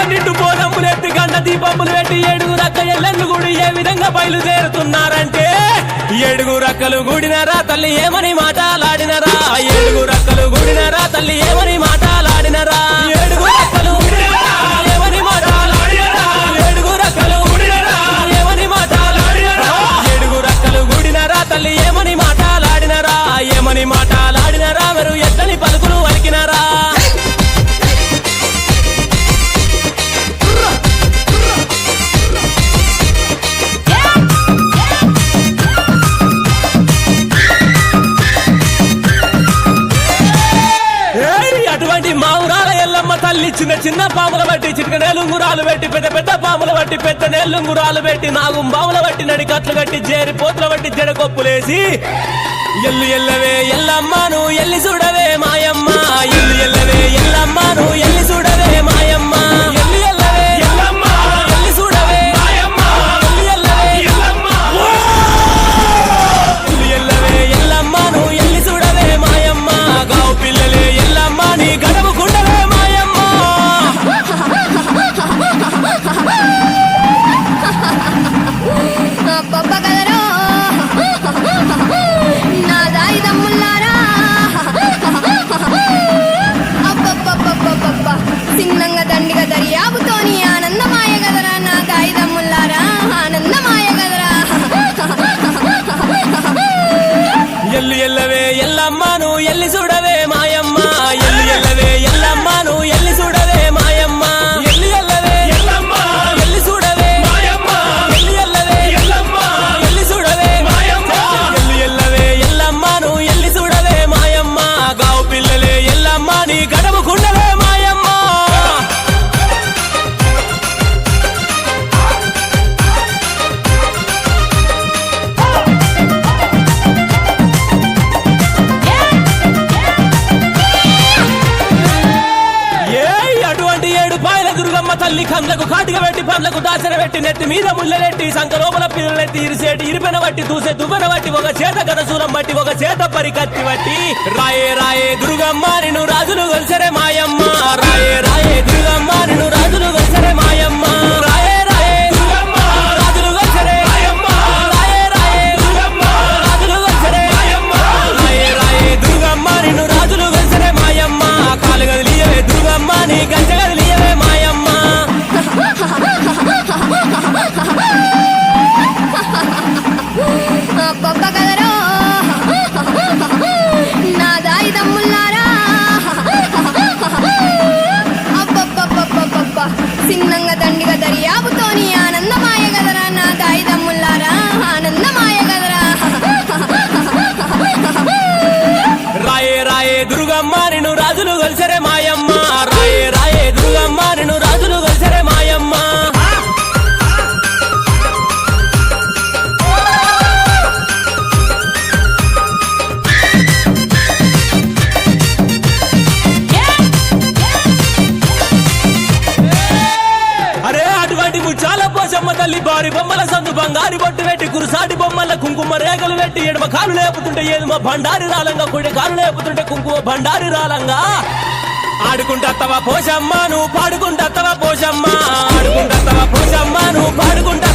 నిండు బోధములెత్తి గంట దీపములు పెట్టి ఏడుగురు అక్క ఎల్లెన్ను గుడి ఏ విధంగా బయలుదేరుతున్నారంటే ఏడుగురు అక్కలు గుడినరా తల్లి ఏమని మాటలాడినరా ఏడుగురు అక్కలు గుడినరా తల్లి ఏమని మాటలాడినరా ఏడుగురు అక్కలు ఏమని మాటలాడినరా ఏడుగురు అక్కలు ఏమని మాటలాడినరా ఏడుగురు అక్కలు గుడినరా తల్లి ఏమని మాటలాడినరా ఏమని మాటలాడినరా మీరు ఎత్తని పలుకులు వలికినరా తల్లి చిన్న చిన్న పాముల బట్టి చిటిక నేలుంగురాలు పెట్టి పెద్ద పెద్ద పాముల బట్టి పెద్ద నేలుంగురాలు పెట్టి నాగుం బాముల బట్టి నడికట్లు కట్టి జేరి పోతుల బట్టి జడకొప్పులేసి ఎల్లు ఎల్లవే ఎల్లమ్మను ఎల్లి చూడవే మాయమ్మ ఎల్లు ఎల్లవే ఎల్లమ్మను ఎల్లి చూడవే మాయమ్మ ఎల్లు ఎల్లవే ఎల్లమ్మ ఎల్లి చూడవే మాయమ్మ ఎల్లు ఎల్లవే ఎల్లమ్మ ఎల్లు ఎల్లవే ఎల్లమ్మను ఎల్లి చూడవే మాయమ్మ గావు పిల్లలే ఎల్లమ్మ నీ గడవు గుండవే సిన్నంగా దండిగా దర్యాబుతోని ఆనందమాయ గదరా నా దాయిదమ్ముల్లారా ఆనందమాయ గదరా ఎల్లు ఎల్లవే ఎల్లమ్మను ఎల్లి చూడవే మాయమ్మ ఎల్లు ఎల్లవే ఎల్లమ్మను ఎల్లి చూడవే మాయమ్మ ఎల్లు ఎల్లవే ఎల్లమ్మ ఎల్లి చూడవే మాయమ్మ ఎల్లు ఎల్లవే ఎల్లమ్మ ఎల్లి చూడవే మాయమ్మ ఎల్లు ఎల్లవే ఎల్లమ్మను ఎల్లి చూడవే మాయమ్మ గావు పిల్లలే ఎల్లమ్మ నీ గడవు గుండవే మాయమ్మ తల్లి కండ్లకు కాటిక పెట్టి పండ్లకు దాచన పెట్టి నెత్తి మీద ముళ్ళెట్టి సంకలోపల పిల్లలెత్తి ఇరిసేటి ఇరిపెన బట్టి దూసే దువ్వెన బట్టి ఒక చేత గదసూరం బట్టి ఒక చేత పరికత్తి బట్టి రాయే రాయే దుర్గమ్మ నిన్ను రాజులు గొలిసరే మాయమ్మ రాయే రాయే దుర్గమ్మ నిన్ను రాజులు గొలిసరే మాయమ్మ రాయే రాయే దుర్గమ్మ రాజులు గొలిసరే మాయమ్మ రాయే రాయే దుర్గమ్మ రాజులు గొలిసరే మాయమ్మ రాయే రాయే దుర్గమ్మ నిన్ను రాజులు గొలిసరే మాయమ్మ కాలు గదిలియవే దుర్గమ్మ నీ గంజ గదిలియవే మాయమ్మ అబ్బబ్బ కదరో నా దాయిదమ్ముల్లారా అబ్బబ్బబ్బబ్బబ్బ సిన్నంగా దండిగా దర్యాబుతోని ఆనందమాయ గదరా నా దాయిదమ్ముల్లారా ఆనందమాయ గదరా రాయే రాయే దుర్గమ్మ నిన్ను రాజులు గొలిసరే మాయమ్మ రాయే రాయే దుర్గమ్మ నిన్ను రాజులు గొలిసరే మాయమ్మ చాలా పోషమ్మ తల్లి బారి బొమ్మల సందు బంగారి బొట్టు పెట్టి కురుసాటి బొమ్మల కుంకుమ రేగలు పెట్టి ఎడమ కాలు లేపుతుంటే ఏదుమ బండారి రాలంగా కుడి కాలు లేపుతుంటే కుంకుమ బండారి రాలంగా ఆడుకుంటత్తవా పోషమ్మ నువ్వు పాడుకుంటత్తవా పోషమ్మ ఆడుకుంటత్తవా పోషమ్మ నువ్వు పాడుకుంటా